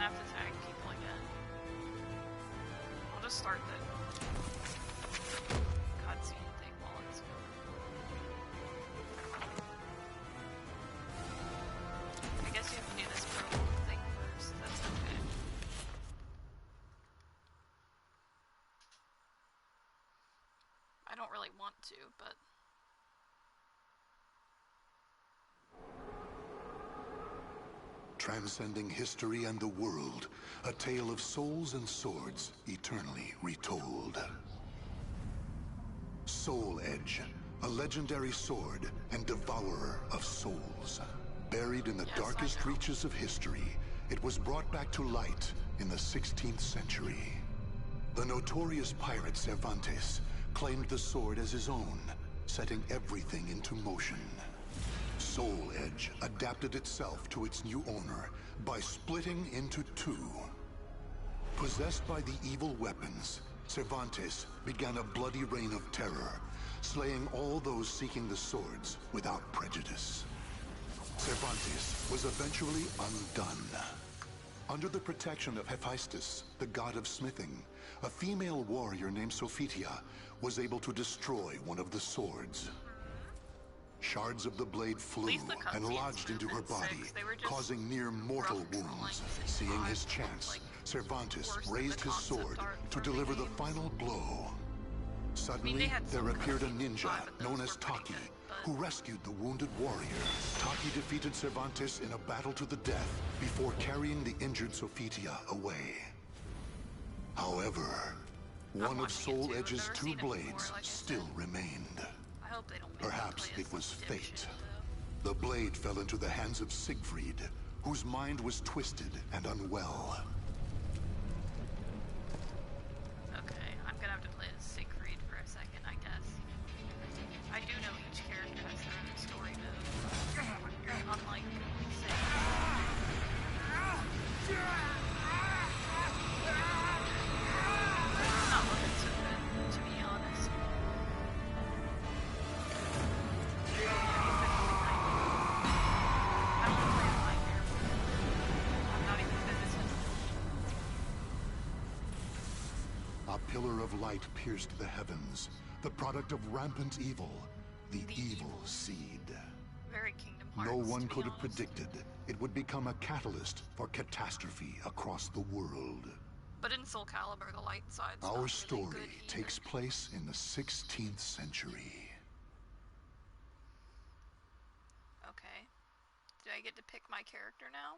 have to tag people again. I'll just start the cutscene thing while it's going. I guess you have to do this prologue thing first. That's okay. I don't really want to, but... Transcending history and the world, a tale of souls and swords eternally retold. Soul Edge, a legendary sword and devourer of souls. Buried in the darkest reaches of history, it was brought back to light in the 16th century. The notorious pirate Cervantes claimed the sword as his own, setting everything into motion. Soul Edge adapted itself to its new owner by splitting into two. Possessed by the evil weapons, Cervantes began a bloody reign of terror, slaying all those seeking the swords without prejudice. Cervantes was eventually undone. Under the protection of Hephaestus, the god of smithing, a female warrior named Sophitia was able to destroy one of the swords. Shards of the blade flew and lodged into her body, causing near mortal wounds. Seeing his chance, Cervantes raised his sword to deliver the final blow. Suddenly, there appeared a ninja known as Taki, who rescued the wounded warrior. Taki defeated Cervantes in a battle to the death before carrying the injured Sophitia away. However, one of Soul Edge's two blades still remained. Perhaps it was fate. The blade fell into the hands of Siegfried, whose mind was twisted and unwell. Okay, I'm gonna have to play as Siegfried for a second, I guess. I do know each character has their own story mode. Unlike not looking so good, to be honest. A pillar of light pierced the heavens, the product of rampant evil, the evil seed. Very Kingdom Hearts, no one could have predicted it would become a catalyst for catastrophe across the world. But in Soul Calibur, the light side's Our not story really good takes place in the 16th century. Okay. Do I get to pick my character now?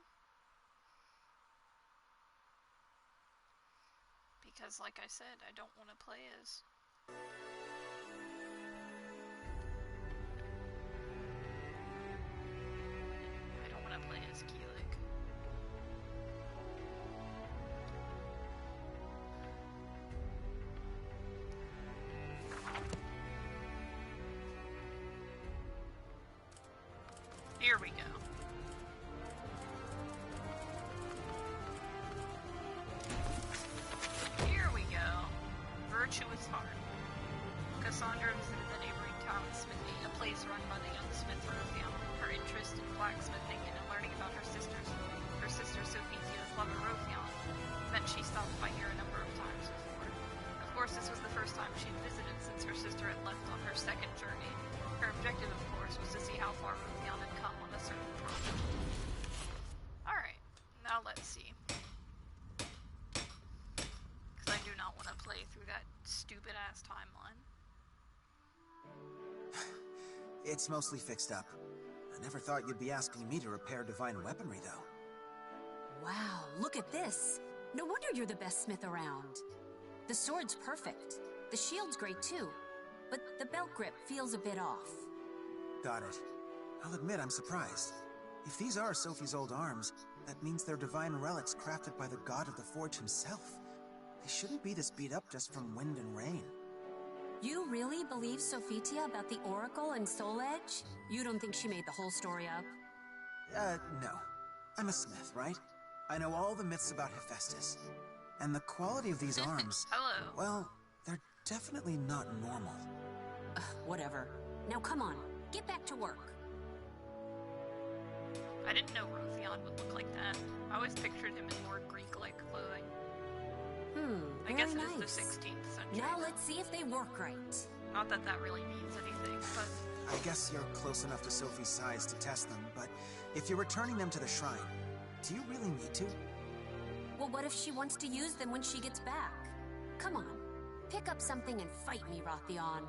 Because, like I said, I don't want to play as... I don't want to play as Keelik. Here we go. Here we go. Virtuous Heart. Cassandra visited the neighboring town of Smithy, a place run by the young smith Rothion. Her interest in blacksmithing and in learning about her sister Sophitia's lover Rothion meant she stopped by here a number of times before. Of course, this was the first time she'd visited since her sister had left on her second journey. Her objective, of course, was to see how far Rothion had come on a certain project. Alright, now let's see. Because I do not want to play through that stupid-ass timeline. It's mostly fixed up. I never thought you'd be asking me to repair divine weaponry, though. Wow, look at this! No wonder you're the best smith around. The sword's perfect. The shield's great, too. But the belt grip feels a bit off. Got it. I'll admit I'm surprised. If these are Sophie's old arms, that means they're divine relics crafted by the god of the forge himself. They shouldn't be this beat up just from wind and rain. You really believe Sophitia about the Oracle and Soul Edge? You don't think she made the whole story up? No. I'm a smith, right? I know all the myths about Hephaestus. And the quality of these arms... Hello. Well, they're definitely not normal. Whatever. Now come on, get back to work. I didn't know Rothion would look like that. I always pictured him in more green I guess it very is the 16th century. Now let's see if they work right. Not that that really means anything, but... I guess you're close enough to Sophie's size to test them, but if you're returning them to the shrine, do you really need to? Well, what if she wants to use them when she gets back? Come on, pick up something and fight me, Rothion.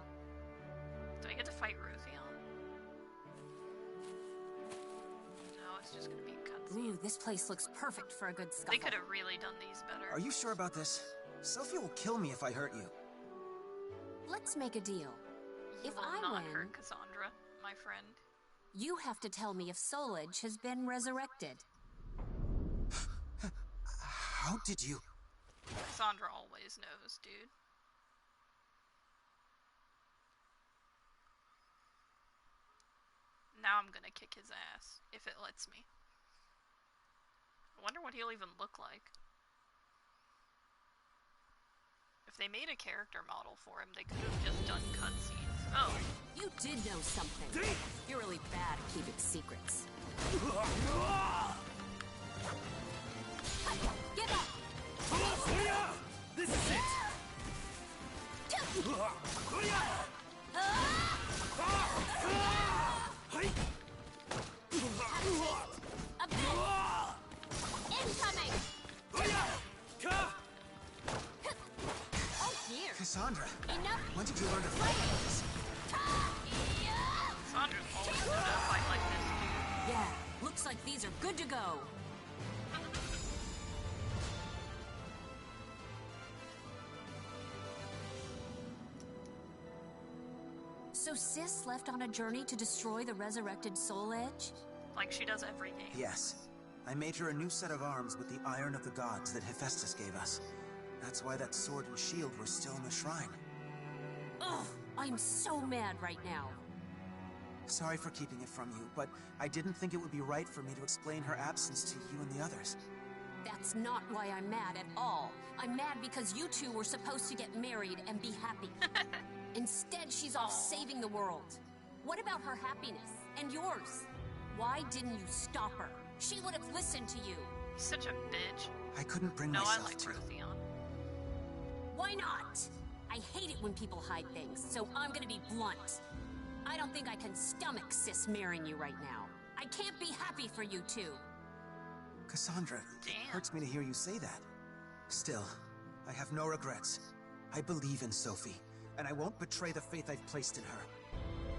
Do I get to fight Rothion? No, it's just gonna be a cutscene. Ooh, this place looks perfect for a good scuffle. They could have really done these better. Are you sure about this? Sophie will kill me if I hurt you. Let's make a deal. You If will I not win, hurt Cassandra, my friend. you have to tell me if Solage has been resurrected. How did you... Cassandra always knows, dude. Now I'm gonna kick his ass, if it lets me. I wonder what he'll even look like. If they made a character model for him, they could have just done cutscenes. Oh. You did know something. You're really bad at keeping secrets. Give up! This is it! A bit! Incoming! Oh dear! Cassandra, Enough! when did you learn to fight like this? Cassandra's always known to fight like this, dude. Yeah, looks like these are good to go. So Sis left on a journey to destroy the resurrected Soul Edge? Like she does every game. Yes. I made her a new set of arms with the Iron of the Gods that Hephaestus gave us. That's why that sword and shield were still in the shrine. Ugh, I'm so mad right now. Sorry for keeping it from you, but I didn't think it would be right for me to explain her absence to you and the others. That's not why I'm mad at all. I'm mad because you two were supposed to get married and be happy. Instead, she's off saving the world. What about her happiness? And yours? Why didn't you stop her? She would have listened to you. He's such a bitch. I couldn't bring No, I myself like to. Rothion. Why not? I hate it when people hide things, so I'm gonna be blunt. I don't think I can stomach Sis marrying you right now. I can't be happy for you two. Cassandra, Damn. it hurts me to hear you say that. Still, I have no regrets. I believe in Sophie, and I won't betray the faith I've placed in her.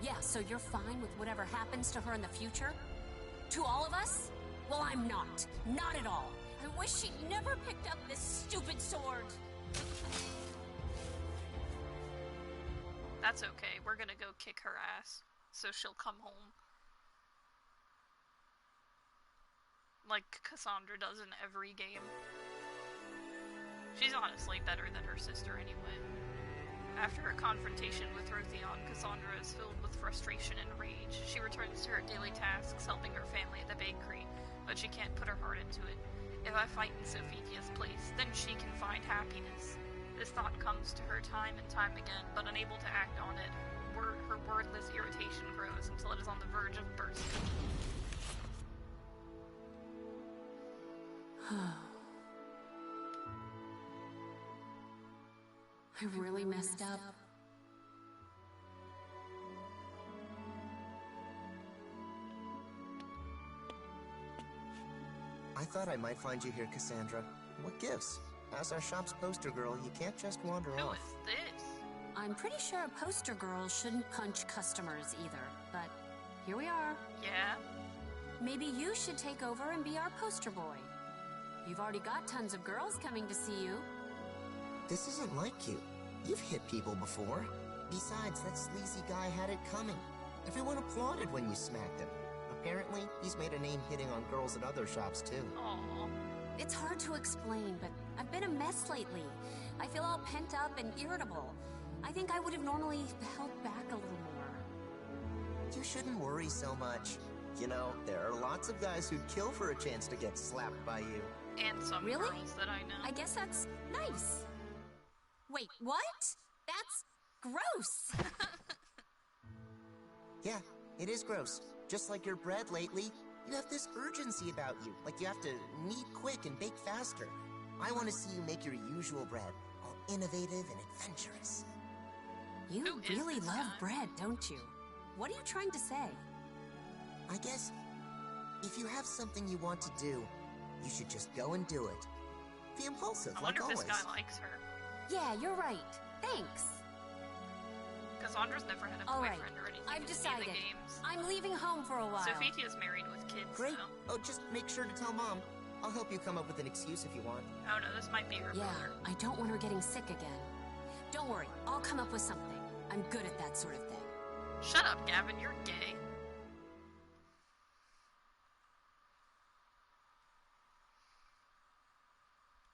Yeah, so you're fine with whatever happens to her in the future? To all of us? Well, I'm not. Not at all. I wish she'd never picked up this stupid sword. That's okay. We're gonna go kick her ass, so she'll come home. Like Cassandra does in every game. She's honestly better than her sister anyway. After her confrontation with Rothion, Cassandra is filled with frustration and rage. She returns to her daily tasks, helping her family at the bakery, but she can't put her heart into it. If I fight in Sophia's place, then she can find happiness. This thought comes to her time and time again, but unable to act on it, her wordless irritation grows until it is on the verge of bursting. I really messed up. I thought I might find you here, Cassandra. What gives? As our shop's poster girl, you can't just wander Who off. is this? I'm pretty sure a poster girl shouldn't punch customers either, but here we are. Yeah? Maybe you should take over and be our poster boy. You've already got tons of girls coming to see you. This isn't like you. You've hit people before. Besides, that sleazy guy had it coming. Everyone applauded when you smacked him. Apparently, he's made a name hitting on girls at other shops, too. Aww. It's hard to explain, but I've been a mess lately. I feel all pent up and irritable. I think I would have normally held back a little more. You shouldn't worry so much. You know, there are lots of guys who'd kill for a chance to get slapped by you. And some Really? girls that I know. I guess that's nice. Wait, what? That's gross. Yeah, it is gross. Just like your bread lately. You have this urgency about you, like you have to knead quick and bake faster. I want to see you make your usual bread, all innovative and adventurous. You Who is really this love guy? bread, don't you? What are you trying to say? I guess, if you have something you want to do, you should just go and do it. Be impulsive, I like wonder if always. this guy likes her. Yeah, you're right. Thanks. Cassandra's never had a All boyfriend right, or anything I've in decided. the games. I'm leaving home for a while. Sophitia's married with kids, Great. though. Oh, just make sure to tell Mom. I'll help you come up with an excuse if you want. Oh no, this might be her Yeah, brother. I don't want her getting sick again. Don't worry, I'll come up with something. I'm good at that sort of thing. Shut up, Gavin, you're gay.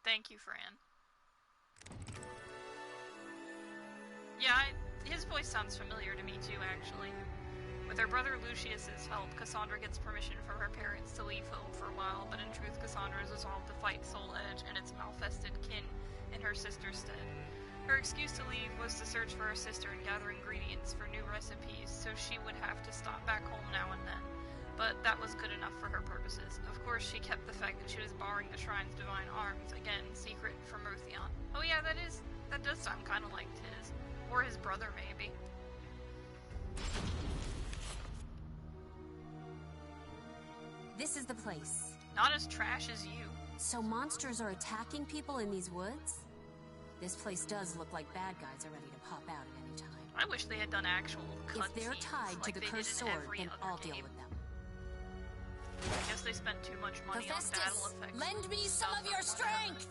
Thank you, Fran. Yeah, his voice sounds familiar to me too, actually. With her brother Lucius's help, Cassandra gets permission from her parents to leave home for a while, but in truth, Cassandra is resolved to fight Soul Edge and its malfested kin in her sister's stead. Her excuse to leave was to search for her sister and gather ingredients for new recipes, so she would have to stop back home now and then. But that was good enough for her purposes. Of course, she kept the fact that she was borrowing the shrine's divine arms, again, secret from Ruthion. Oh yeah, that does sound kind of like Tiz. Or his brother, maybe. This is the place. Not as trash as you. So monsters are attacking people in these woods? This place does look like bad guys are ready to pop out at any time. I wish they had done actual cutscenes. If they're tied like to the they did cursed in sword, every then other I'll deal game. with them. I guess they spent too much money on battle Hephaestus, effects. lend me some of your strength!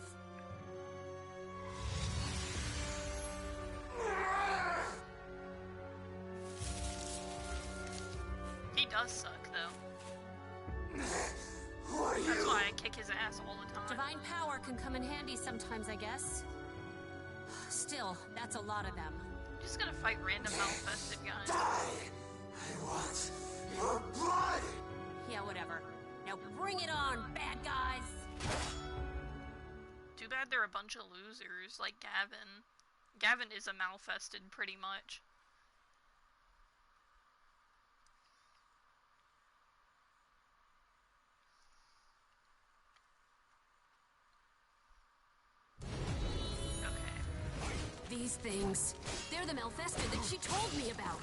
He does suck, though. That's why I kick his ass all the time. Divine power can come in handy sometimes, I guess. Still, that's a lot of them. I'm just gonna fight random malfested guys. I want your blood! Yeah, whatever. Now bring it on, bad guys! Too bad they're a bunch of losers, like Gavin. Gavin is a malfested, pretty much. These things, they're the malfested that she told me about.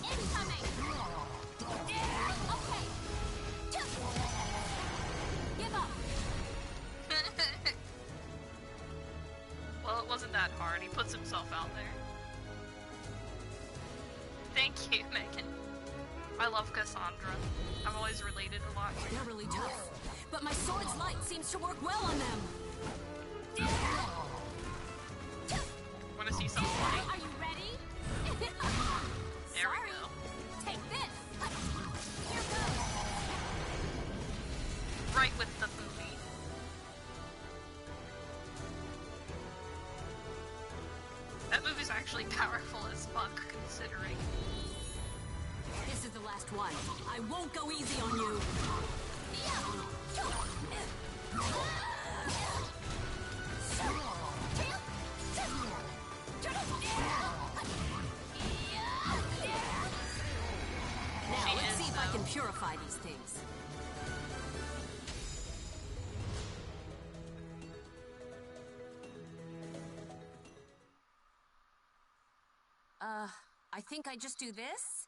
Incoming! Okay. Give up. Well, it wasn't that hard. He puts himself out there. Thank you, Megan. I love Cassandra. I've always related a lot to her. They're really tough, but my sword's light seems to work well on them. Wanna see something funny? Are you ready? There we Sorry. go. Take this. Here goes. Right with the booty. That movie's actually powerful as fuck, considering. This is the last one. I won't go easy on you. Now, let's see if I can purify these things. I think I just do this?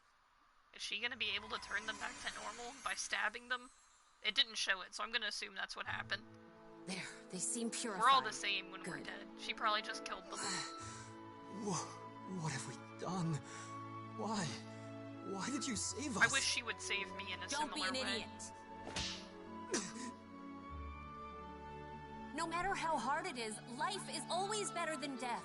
Is she gonna be able to turn them back to normal by stabbing them? It didn't show it, so I'm gonna assume that's what happened. There, they seem purified. We're all the same when we're Good. dead. She probably just killed them. What have we done? Why? Why did you save us? I wish she would save me in a Don't be similar an way. idiot. No matter how hard it is, life is always better than death.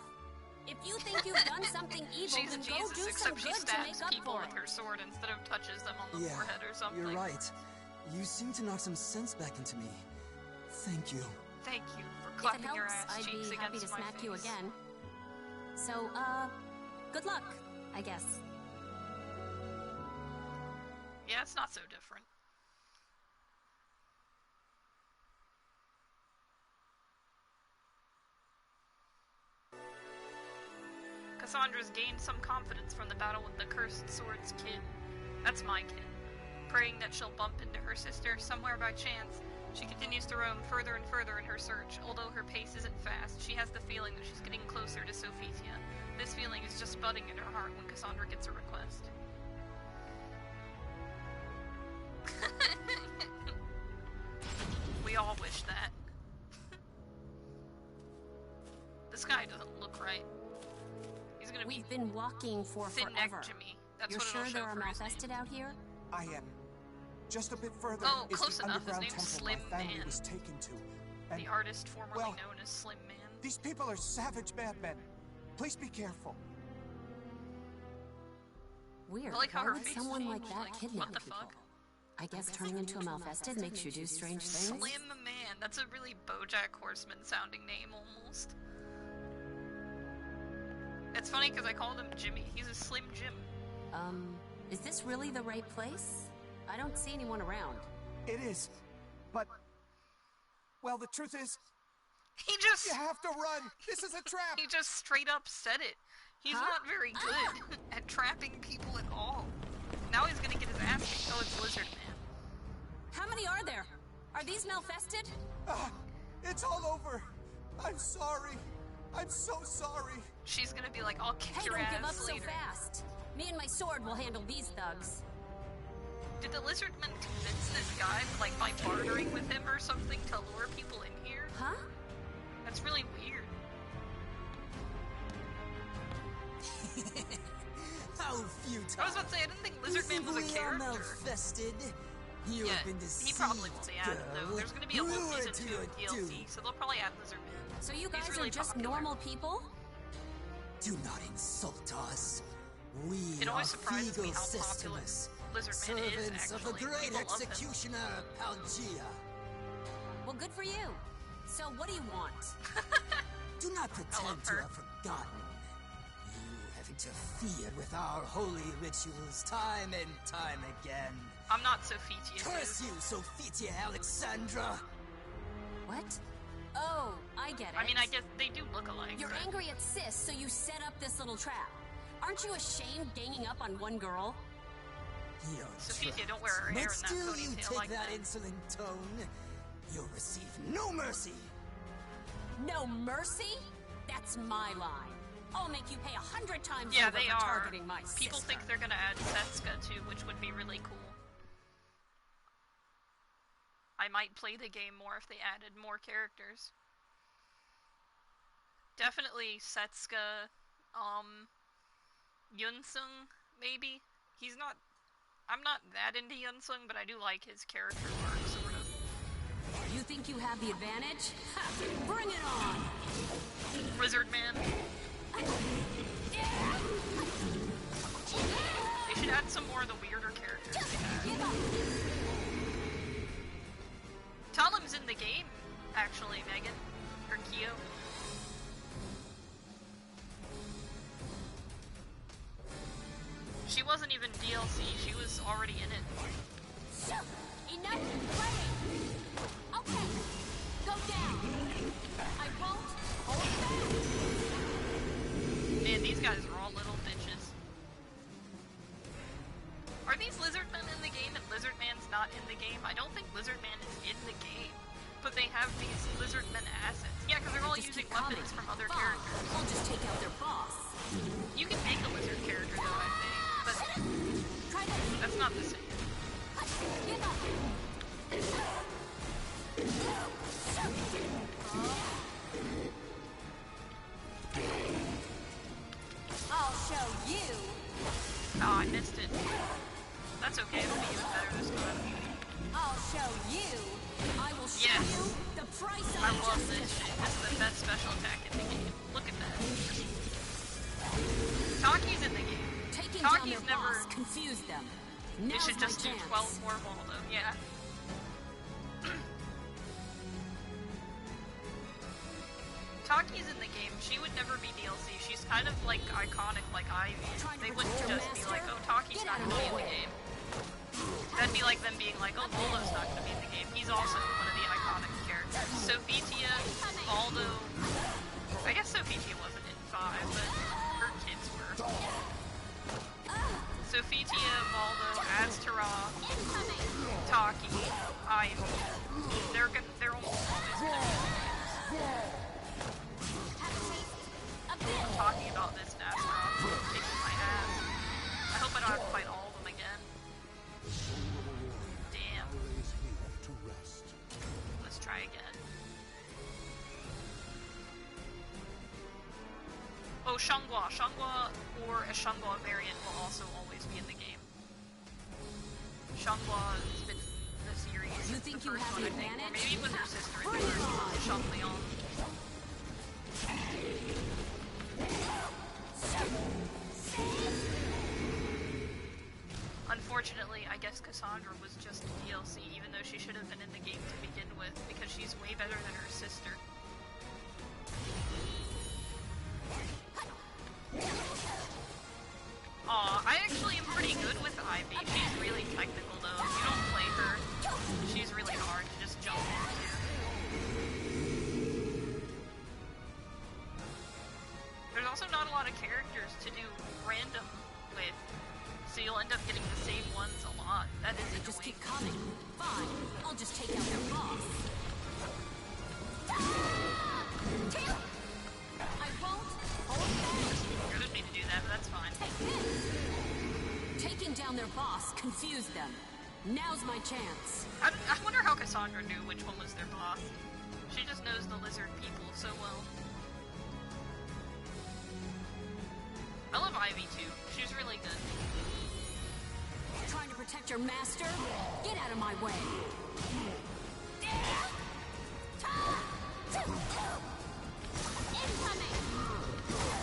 If you think you've done something evil, She's then go Jesus, do some except she good to stabs make up people for with it. her sword instead of touches them on the Yeah, forehead or something. you're right. You seem to knock some sense back into me. Thank you. Thank you for If it clapping your helps, ass I'd cheeks be happy against to my smack face. you again. So, good luck, I guess. Yeah, it's not so different. Cassandra's gained some confidence from the battle with the Cursed Sword's kin. That's my kin. Praying that she'll bump into her sister somewhere by chance, she continues to roam further and further in her search. Although her pace isn't fast, she has the feeling that she's getting closer to Sophitia. This feeling is just budding in her heart when Cassandra gets a request. We all wish that. This guy doesn't look right. He's gonna be We've been walking for thin-necked forever. Jimmy. That's You're what sure it'll there show are for his malfested name. out here? I am. Just a bit further Oh, is close the enough. His underground name's temple Slim my family Man. was taken to. And, The artist formerly well, known as Slim Man. these people are savage madmen. Please be careful. Weird. I like how Why her would face someone like changed, that like, kidnap what the people? fuck? I guess turning into a malfested makes you do strange things. Slim Man. That's a really BoJack Horseman sounding name, almost. It's funny because I called him Jimmy. He's a Slim Jim. Is this really the right place? I don't see anyone around. It is. But, well, the truth is, He just... you have to run. This is a trap. He just straight up said it. He's Huh? not very good at trapping people at all. Now he's gonna get his ass kicked. Oh, it's Lizard Man. How many are there? Are these malfested? It's all over. I'm sorry. I'm so sorry. She's gonna be like, I'll kick Hey, your don't ass give up later. so fast. Me and my sword will handle these thugs. Did the Lizard Man convince this guy, like, by bartering with him or something to lure people in here? Huh? That's really weird. How futile. I was about to say, I didn't think Lizard Man was a We are character. malfested. You Yeah, have been deceived, he probably will be added, though. girl. There's gonna be a whole Lured season to 2 your of DLC, doom. so they'll probably add Lizard Man. So you guys He's really are just popular. normal people? Do not insult us. We It are always surprises me Feegle how popular Sistemus, Lizard Man is, servants of the actually. great People love him. executioner Palgia. Well, good for you. So what do you want? Do not pretend to her. have forgotten. You have interfered with our holy rituals time and time again. I'm not Sophitia, Curse dude. you, Sophitia Alexandra! What? Oh, I get it. I mean, I guess they do look alike. You're but- angry at Sis, so you set up this little trap. Aren't you ashamed ganging up on one girl? You're Sophia, trapped. don't wear her hair But in that still you ponytail take like that that. insolent tone. You'll receive no mercy. No mercy? That's my line. I'll make you pay 100 times Yeah, over they for are. targeting my People sister. think they're gonna add Setsuka too, which would be really cool. I might play the game more if they added more characters. Definitely Setsuka, Yunsung, maybe? He's not... I'm not that into Yunsung, but I do like his character arc, sort of. You think you have the advantage? Ha! Bring it on! Lizard Man. They should add some more of the weirder characters they had. Give up! Talim's in the game, actually, Megan. Or Kyo. She wasn't even DLC, she was already in it. So, enough playing! Okay, go down! I won't hold back! Man, these guys are all little bitches. Are these Lizard Men in the game and Lizard Man's not in the game? I don't think Lizard Man is in the game. But they have these Lizard Men assets. Yeah, because they're all Just using keep coming. weapons from other Fine. characters. I'll just take out their boss. You can make a lizard character though, I think. But Try this. that's not the same. Give up! I'll show you! Oh, I missed it. That's okay, it'll be even better this time. I'll show you! I will show Yes. you the price of I love this justice! shit. This is the best special attack in the game. Look at that. Taki's in the game. Taking down Taki's their never... boss confused them. You Now's should just my do chance. 12 more Voldo, yeah. Taki's in the game. She would never be DLC. She's kind of like iconic like Ivy. Trying to They wouldn't protect your just be master? like, oh, Taki's Get not out going to of be in my the way. game. That'd be like them being like, oh, Voldo's not going to be in the game. He's also one of the iconic characters. Sophitia, Aldo... I guess Sophitia wasn't in 5, but her kids were. Sophitia, Valdo, Astaroth, Taki, Ivy. They're almost always gonna be I'm talking about this and Astaroth kicking my ass. I hope I don't have to fight all of them again. Damn. Let's try again. Oh, Shangwa. Shangwa or a Shangwa variant will also always be in the game. Shangwa has been in the series. You think the you first have one, the I think. Or advantage? maybe it was her sister in the first one, Shangleon. Unfortunately, I guess Cassandra was just a DLC, even though she should have been in the game to begin with, because she's way better than her sister. Aw, I actually am pretty good with Ivy. She's really technical though. If you don't play her, she's really hard to just jump into. There's also not a lot of characters to do random with, so you'll end up getting the same ones a lot. That is annoying. Just keep coming. Fine, I'll just take out their boss. I won't hold back. You didn't need to do that, but that's fine. Taking down their boss confused them. Now's my chance. I wonder how Cassandra knew which one was their boss. She just knows the lizard people so well. I love Ivy too. She's really good. Trying to protect your master? Get out of my way. Incoming!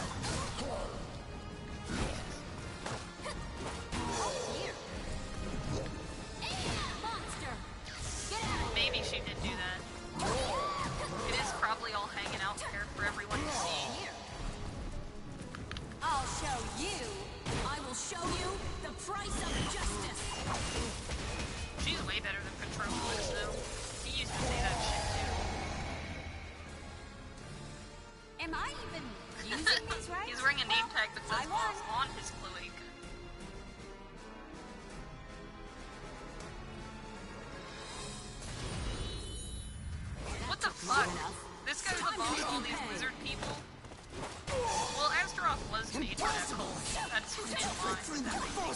Monster! Get out! Maybe she did do that. It is probably all hanging out there for everyone to see. I'll show you. I will show you the price of justice. She's way better than Control is, though. He used to say that shit too. Am I even using these right? He's wearing a name tag that says I won. boss on his cloak. What the fuck? This guy's the boss of all these lizard people? Well, Astaroth was made by that cult. That's in line with everything.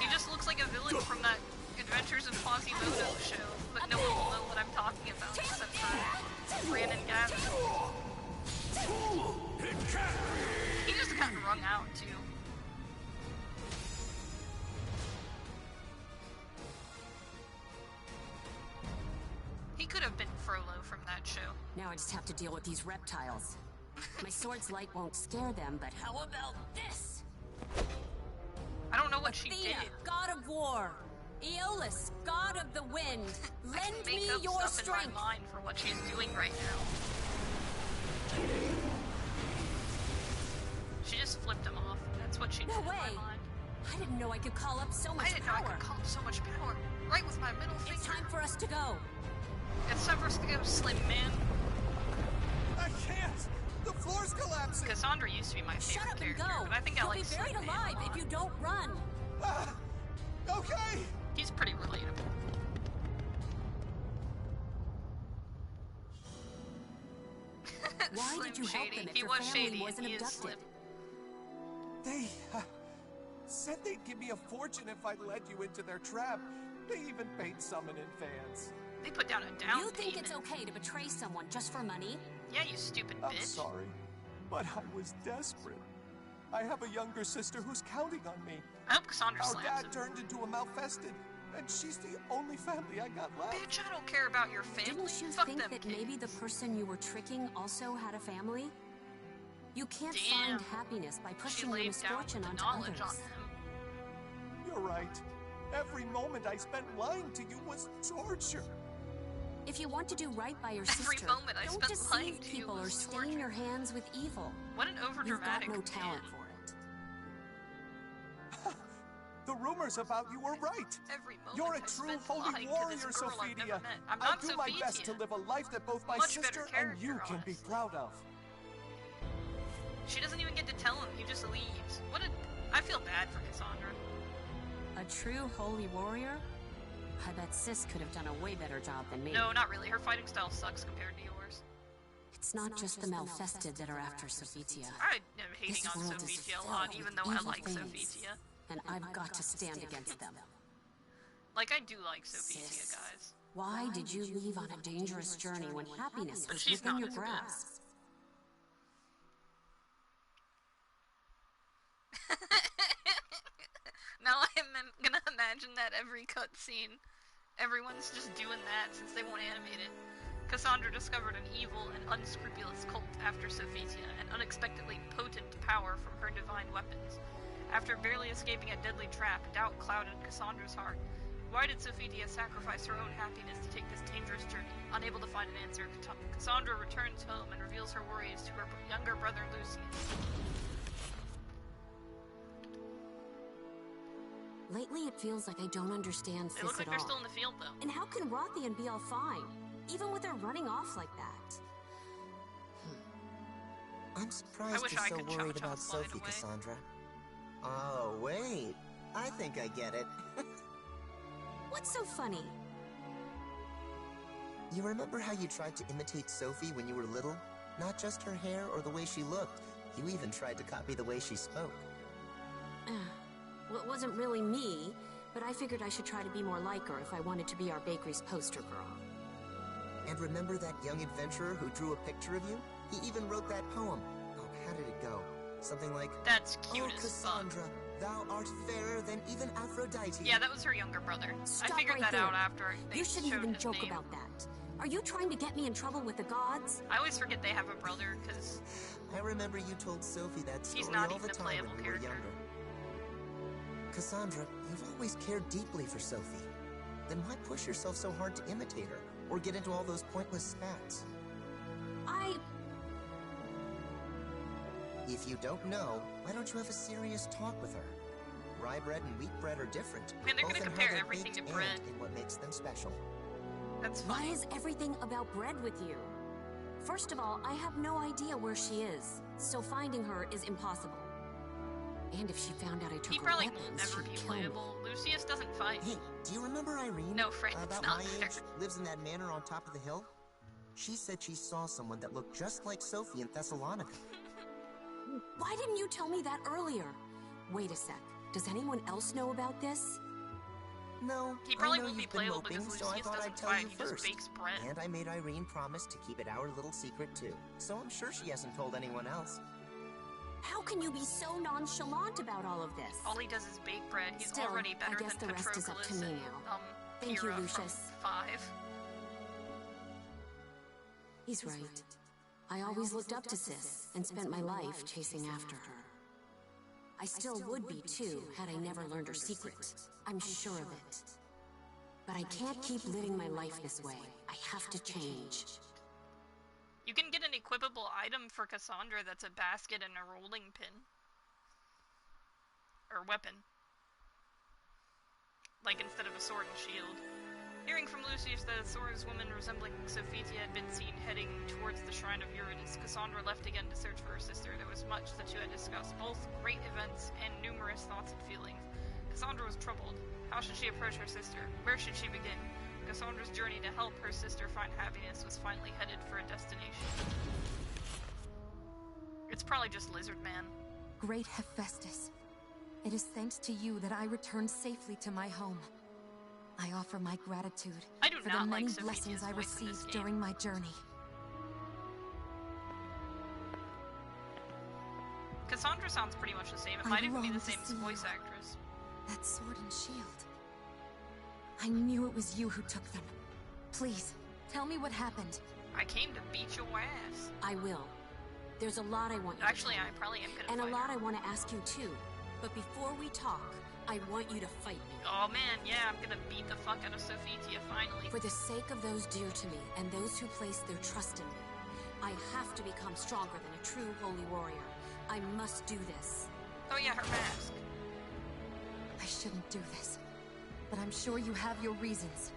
He just looks like a villain from that Adventures of Quasimodo show, but no one will know what I'm talking about except for Bran and Gavin. He just got wrung out, too. He could have been Frollo from that show. Now I just have to deal with these reptiles. My sword's light won't scare them, but how about this? I don't know what she Athena, did. god of war. Aeolus, god of the wind. I can Lend make me up your stuff strength. in my mind for what she's doing right now. She just flipped him off. That's what she did No in way. my mind. I didn't know I could call up so much I didn't know I power. could call so much power. Right with my middle finger. It's time for us to go. It's time for us to go, Slim Man. I can't! The floor's collapsing! Cassandra used to be my Shut favorite up and character, go. but I think I You'll like be buried Slim Man alive a lot. if you don't run. Okay! He's pretty relatable. Why Slim did you help Shady. them if He your was family shady. wasn't He is abducted? Slim. They said they'd give me a fortune if I led you into their trap. They even paid summon in fans. They put down a down You think payment. it's okay to betray someone just for money? Yeah, you stupid I'm bitch. sorry, but I was desperate. I have a younger sister who's counting on me. I hope Cassandra Our slams dad him. turned into a malfested, and she's the only family I got left. Bitch, I don't care about your family. Didn't you Fuck think them that kids. maybe the person you were tricking also had a family? You can't Damn. find happiness by She pushing your laid down misfortune the onto knowledge on others. them. You're right. Every moment I spent lying to you was torture. If you want to do right by your Every sister, moment I don't spent lying deceive to you people or was stain torture. your hands with evil. What an You've got overdramatic no talent man. for it. The rumors about you were right. Every moment You're a I true spent holy lying warrior, to this girl I've never Sophia. met. I'm I'll not do my best to Sophia. live a life that both my Much better sister and you character, can be honestly. proud of. She doesn't even get to tell him. He just leaves. What a I feel bad for Cassandra. A true holy warrior? I bet Sis could have done a way better job than me. No, not really. Her fighting style sucks compared to yours. It's not just the Malfested that are after Sophitia. I am hating on Sophitia a lot, even though I like Sophitia. And I've got to stand against them. Like, I do like Sophitia, guys. Why did you leave on a dangerous journey when happiness was She's within not your as good. grasp? Now I'm gonna imagine that every cutscene, everyone's just doing that since they won't animate it. Cassandra discovered an evil and unscrupulous cult after Sophitia, and unexpectedly potent power from her divine weapons. After barely escaping a deadly trap, doubt clouded Cassandra's heart. Why did Sophitia sacrifice her own happiness to take this dangerous journey? Unable to find an answer, Cassandra returns home and reveals her worries to her younger brother Lucius. Lately, it feels like I don't understand Sis They look like at they're all. still in the field, though. And how can Rothian be all fine, even with her running off like that? I'm surprised wish you're I so could worried chomp about slide Sophie, away. Cassandra. Oh, wait. I think I get it. What's so funny? You remember how you tried to imitate Sophie when you were little? Not just her hair or the way she looked. You even tried to copy the way she spoke. Well, it wasn't really me, but I figured I should try to be more like her if I wanted to be our bakery's poster girl. And remember that young adventurer who drew a picture of you? He even wrote that poem. Oh, how did it go? Something like, That's cute "Oh, as fuck. Cassandra, thou art fairer than even Aphrodite." Yeah, that was her younger brother. Stop I figured right that there. out after they You shouldn't showed even his joke name. about that. Are you trying to get me in trouble with the gods? I always forget they have a brother, because I remember you told Sophie that story he's not all even the a time playable when we were character. younger. Cassandra, you've always cared deeply for Sophie. Then why push yourself so hard to imitate her, or get into all those pointless spats? If you don't know, why don't you have a serious talk with her? Rye bread and wheat bread are different. Man, they're both gonna in how compare they're everything to baked bread. and in what makes them special. That's Why funny. is everything about bread with you? First of all, I have no idea where she is, so finding her is impossible. And if she found out I took He her probably weapons, will never she'd be kill me. playable. Lucius doesn't fight. Hey, do you remember Irene? No, Fred, it's About not my there. age, lives in that manor on top of the hill? She said she saw someone that looked just like Sophie in Thessalonica. Why didn't you tell me that earlier? Wait a sec. Does anyone else know about this? No, He probably I know won't be you've been playable moping, because so I Lucius thought doesn't I'd tell fight. you He just first. bakes bread. And I made Irene promise to keep it our little secret too, so I'm sure she hasn't told anyone else. How can you be so nonchalant about all of this? All he does is bake bread. He's Still, already I better guess than the rest is up to Patroclus me and, now. Thank you, Pyrrha Lucius. from 5. He's right. I always looked up to Sis and spent my life chasing after her. I still would be too, had I never learned her secret. I'm sure of it. But I can't keep living my life this way. I have to change. You can get an equipable item for Cassandra that's a basket and a rolling pin. Or weapon. Like instead of a sword and shield. Hearing from Lucius that a swordswoman resembling Sophitia had been seen heading towards the shrine of Uranus, Cassandra left again to search for her sister. There was much that you had discussed, both great events and numerous thoughts and feelings. Cassandra was troubled. How should she approach her sister? Where should she begin? Cassandra's journey to help her sister find happiness was finally headed for a destination. It's probably just Lizard Man. Great Hephaestus, it is thanks to you that I returned safely to my home. I offer my gratitude I do for not the many like Sophitia's blessings I voice in this received game. during my journey. Cassandra sounds pretty much the same. It I might even be the long to same see voice you. actress. That sword and shield. I knew it was you who took them. Please, tell me what happened. I came to beat your ass. I will. There's a lot I want you Actually, to tell I me. probably am gonna And a fight lot her. I want to ask you too. But before we talk, I want you to fight me. Oh man, yeah, I'm gonna beat the fuck out of Sophitia finally. For the sake of those dear to me and those who place their trust in me, I have to become stronger than a true holy warrior. I must do this. Oh yeah, her mask. I shouldn't do this, but I'm sure you have your reasons.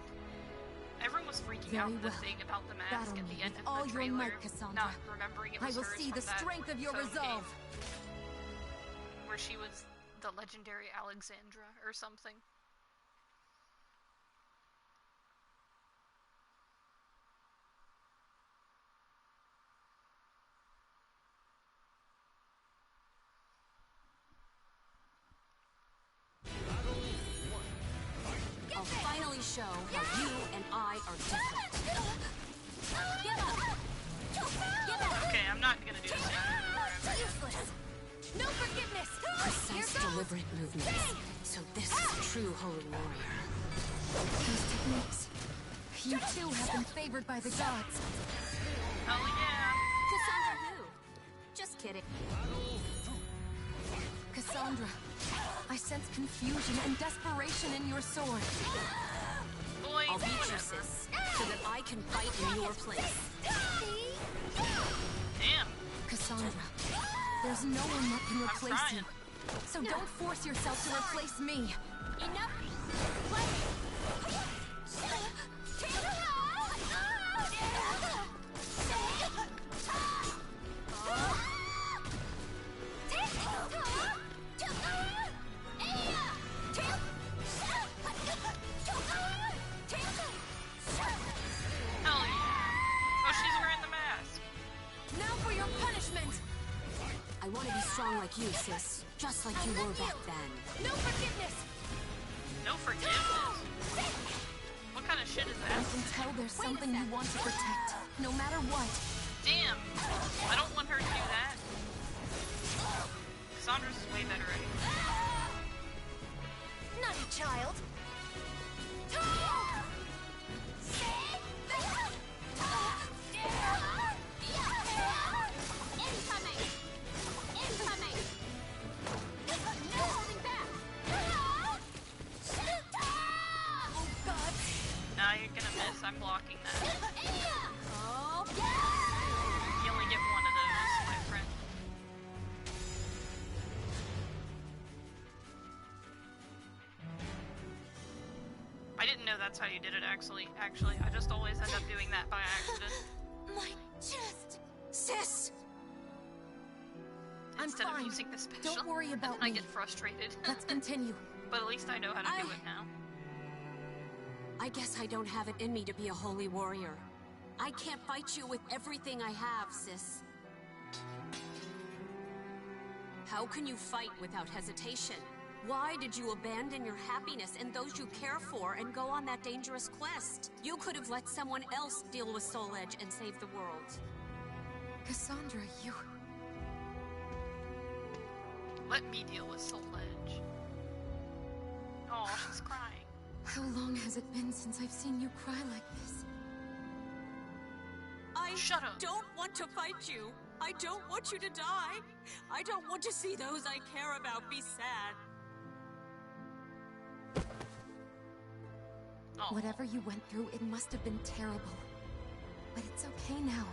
Everyone was freaking Very out the well. thing about the mask Battle at me the end with of all the your trailer, might, Cassandra. not remembering it I was will hers see from the that strength of your phone resolve. game, where she was the legendary Alexandra or something. I'll finally show how you and I are different. Give up! Give up! Okay, I'm not gonna do this again. Useless! No forgiveness! Precise, deliberate movements. So this is a true holy warrior. These techniques. You too have been favored by the gods. Oh yeah. Cassandra who? Just kidding. Cassandra, I sense confusion and desperation in your sword. Boy, I'll beat you, whatever. sis, so that I can fight in your place. Damn. Cassandra, there's no one that can replace trying. you. So don't force yourself to replace me. Enough! Hell yeah. Oh, she's wearing the mask. Now for your punishment! I want to be strong like you, sis. Just like you were back then. No forgiveness! No forgiveness. What kind of shit is I that? can tell there's something you want to protect, no matter what. Damn. I don't want her to do that. Cassandra's is way better at it. Naughty child! Nah, you're gonna miss. I'm blocking that. You only get one of those, my friend. I didn't know that's how you did it, actually. I just always end up doing that by accident. My chest! Sis! I'm Instead fine. of using the special. Don't worry about and then I me. get frustrated. Let's continue. But at least I know how to do it now. I guess I don't have it in me to be a holy warrior. I can't fight you with everything I have, sis. How can you fight without hesitation? Why did you abandon your happiness and those you care for and go on that dangerous quest? You could have let someone else deal with Soul Edge and save the world. Cassandra, you... Let me deal with Soul Edge. Oh, she's crying. How long has it been since I've seen you cry like this? I Shut up. don't want to fight you. I don't want you to die. I don't want to see those I care about be sad. Oh. Whatever you went through, it must have been terrible. But it's okay now.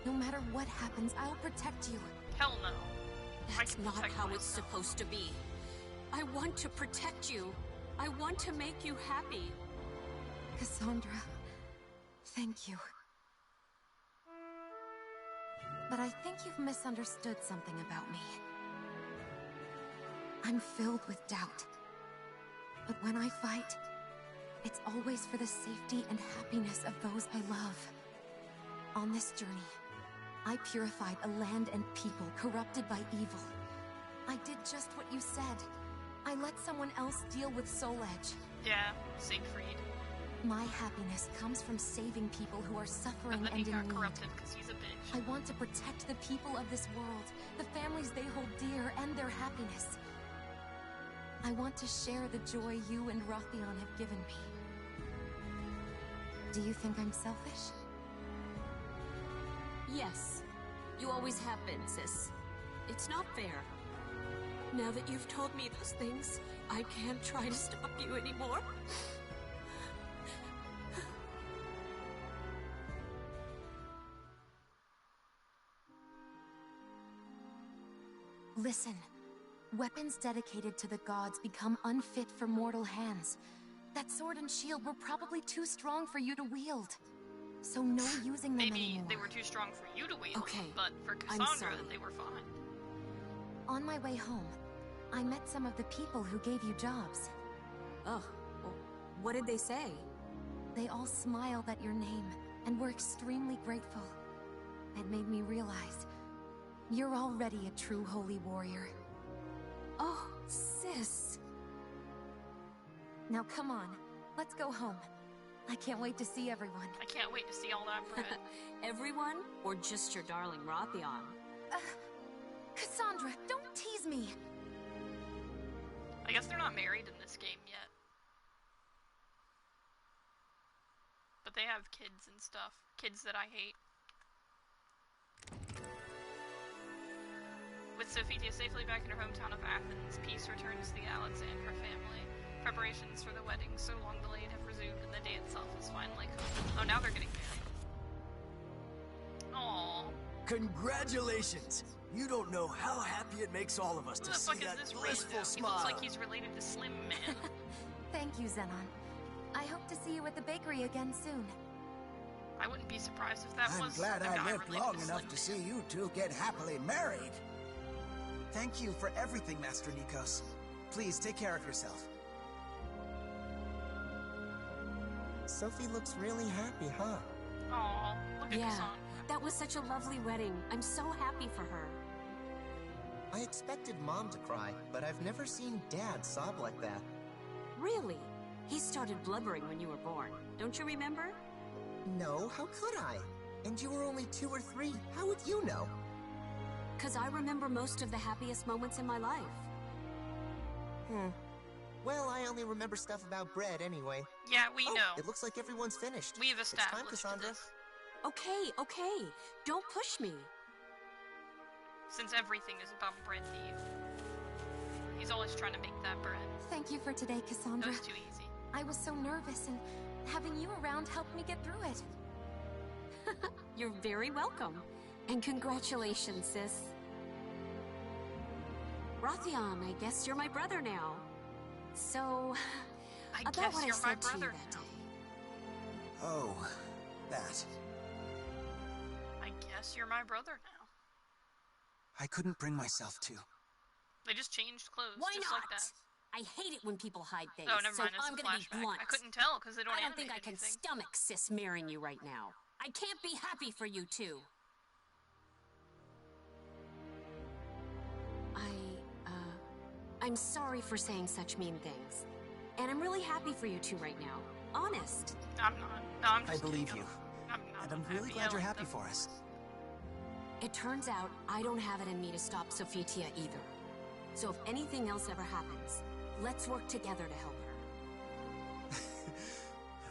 No matter what happens, I'll protect you. Hell no. I That's can not protect how it's myself. supposed to be. I want to protect you. I want to make you happy. Cassandra, thank you. But I think you've misunderstood something about me. I'm filled with doubt. But when I fight, it's always for the safety and happiness of those I love. On this journey, I purified a land and people corrupted by evil. I did just what you said. I let someone else deal with Soul Edge. Yeah, Siegfried. My happiness comes from saving people who are suffering And then and he in got need. corrupted because he's a bitch. I want to protect the people of this world, the families they hold dear, and their happiness. I want to share the joy you and Rothion have given me. Do you think I'm selfish? Yes, you always have been, sis. It's not fair. Now that you've told me those things, I can't try to stop you anymore. Listen. Weapons dedicated to the gods become unfit for mortal hands. That sword and shield were probably too strong for you to wield. So no using them Maybe anymore. they were too strong for you to wield, Okay, but for I'm Cassandra, sorry. they were fine. On my way home, I met some of the people who gave you jobs. Oh, well, what did they say? They all smiled at your name and were extremely grateful. It made me realize you're already a true holy warrior. Oh, sis. Now come on, let's go home. I can't wait to see everyone. I can't wait to see all that bread. Everyone? Or just your darling Rothion? Cassandra, don't tease me! I guess they're not married in this game yet. But they have kids and stuff. Kids that I hate. With Sophia safely back in her hometown of Athens, peace returns to the Alexandra family. Preparations for the wedding, so long delayed, have resumed, and the day itself is finally come. Oh, now they're getting married. Aww. Congratulations! You don't know how happy it makes all of us Who to the see fuck is that this blissful rando? smile. He looks like he's related to Slim Man. Thank you, Zenon. I hope to see you at the bakery again soon. I wouldn't be surprised if that I'm was glad the guy I lived related long to enough Slim to Man. see you two get happily married. Thank you for everything, Master Nikos. Please take care of yourself. Sophie looks really happy, huh? Aw, look at Yeah, Cassandra. that was such a lovely wedding. I'm so happy for her. I expected Mom to cry, but I've never seen Dad sob like that. Really? He started blubbering when you were born. Don't you remember? No, how could I? And you were only 2 or 3. How would you know? 'Cause I remember most of the happiest moments in my life. Well, I only remember stuff about bread anyway. Yeah, we know. It looks like everyone's finished. We've It's established time, Cassandra. this. Okay, okay. Don't push me. Since everything is about bread thief. He's always trying to make that bread. Thank you for today, That Cassandra. was too easy. I was so nervous, and having you around helped me get through it. You're very welcome. And congratulations, sis. Rothion, I guess you're my brother now. So, I about guess what I you're my said to you brother that now. day. Oh, that. I guess you're my brother now. I couldn't bring myself to. They just changed clothes, Why just not? like that. I hate it when people hide things. Oh, never so mind, it's I'm a gonna be flashback. blunt. I couldn't tell because they don't I don't animate think I can anything. stomach sis marrying you right now. I can't be happy for you two. I'm sorry for saying such mean things. And I'm really happy for you two right now. Honest. I'm not. No, I'm I just believe kidding. you. I'm not And I'm really glad you're happy for us. It turns out I don't have it in me to stop Sophitia either. So if anything else ever happens, let's work together to help her.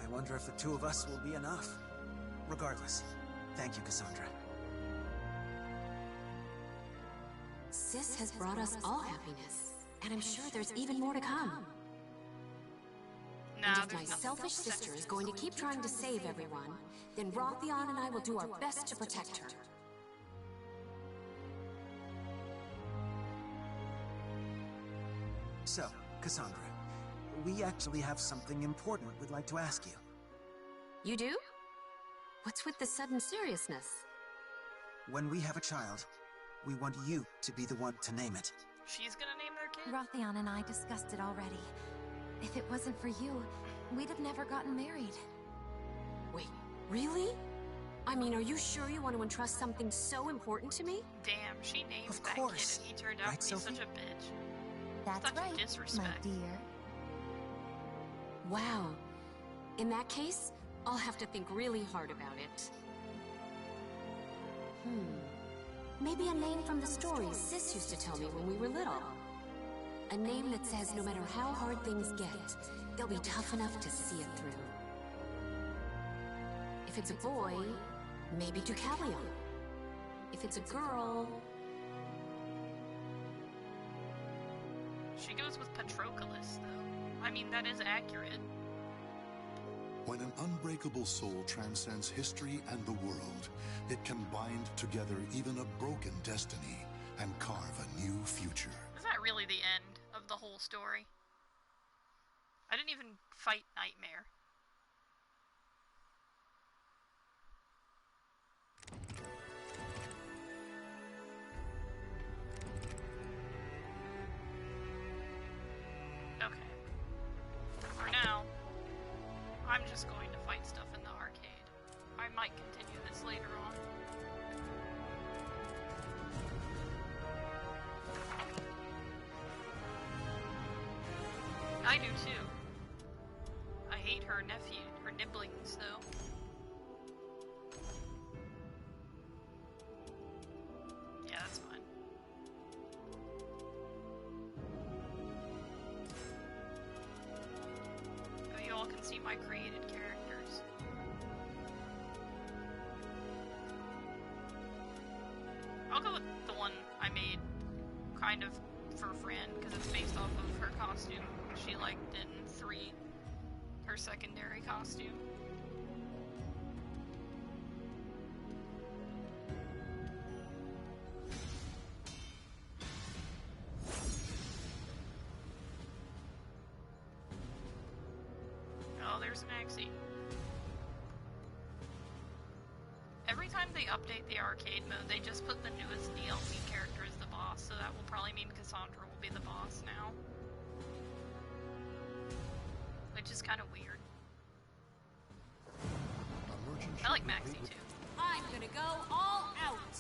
I wonder if the two of us will be enough. Regardless, thank you, Cassandra. Sis has brought us all happiness, and I'm sure there's even more to come. No, And if there's my nothing. selfish sister is going to keep trying to save everyone, then Rothion and I will do our best to protect her. So, Cassandra, we actually have something important we'd like to ask you. You do? What's with the sudden seriousness? When we have a child, we want you to be the one to name it. She's gonna name their kid? Rothion and I discussed it already. If it wasn't for you, we'd have never gotten married. Wait, really? I mean, are you sure you want to entrust something so important to me? Damn, she named Of that course. kid and he turned out Right, to be Sophie? such a bitch. That's Such a right, my disrespect. dear. Wow. In that case, I'll have to think really hard about it. Maybe a name from the stories Sis used to tell me when we were little. A name that says no matter how hard things get, they'll be tough enough to see it through. If it's a boy, maybe Deucalion. If it's a girl... She goes with Patroclus, though. I mean, that is accurate. When an unbreakable soul transcends history and the world, it can bind together even a broken destiny and carve a new future. Is that really the end of the whole story? I didn't even fight Nightmare. might continue this later on. I do too. I hate her nephew, her nibblings though. Yeah, that's fine. Oh, you all can see my created characters. I'll go with the one I made kind of for Fran, because it's based off of her costume she liked in 3, her secondary costume. Oh, there's Maxie. Every time they update the arcade mode, they just put the newest DLC character as the boss, so that will probably mean Cassandra will be the boss now. Which is kind of weird. I like Maxie too. I'm gonna go all out.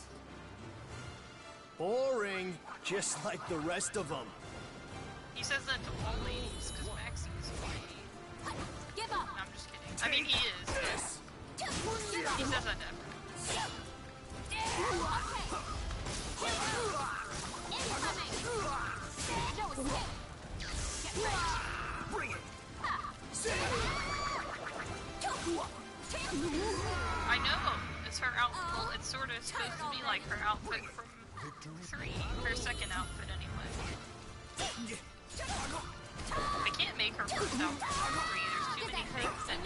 Boring, just like the rest of them. He says that to all ladies, because Maxie's a lady. Give up. No, I'm just kidding. I mean, he is. He says that to everyone. Bring it. I know! It's her outfit. Well, it's sort of supposed to be like her outfit from 3. Her second outfit, anyway. I can't make her first outfit from 3. There's too many things that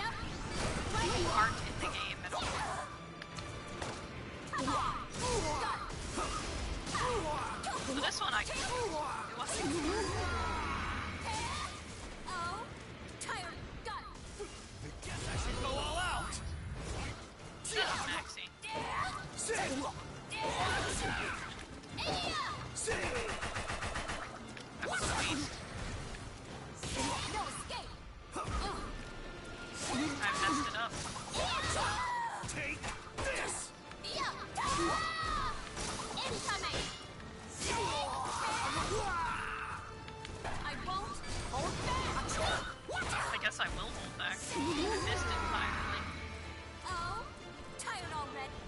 aren't in the game at all. So this one I can do. It wasn't. Oh, tired, got it. Guess I should go all out. Shut up, Maxie. That was a waste. No escape. I messed it up. Take this. Incoming. I won't hold back. I guess I will hold back. I missed it entirely. Oh, tired already.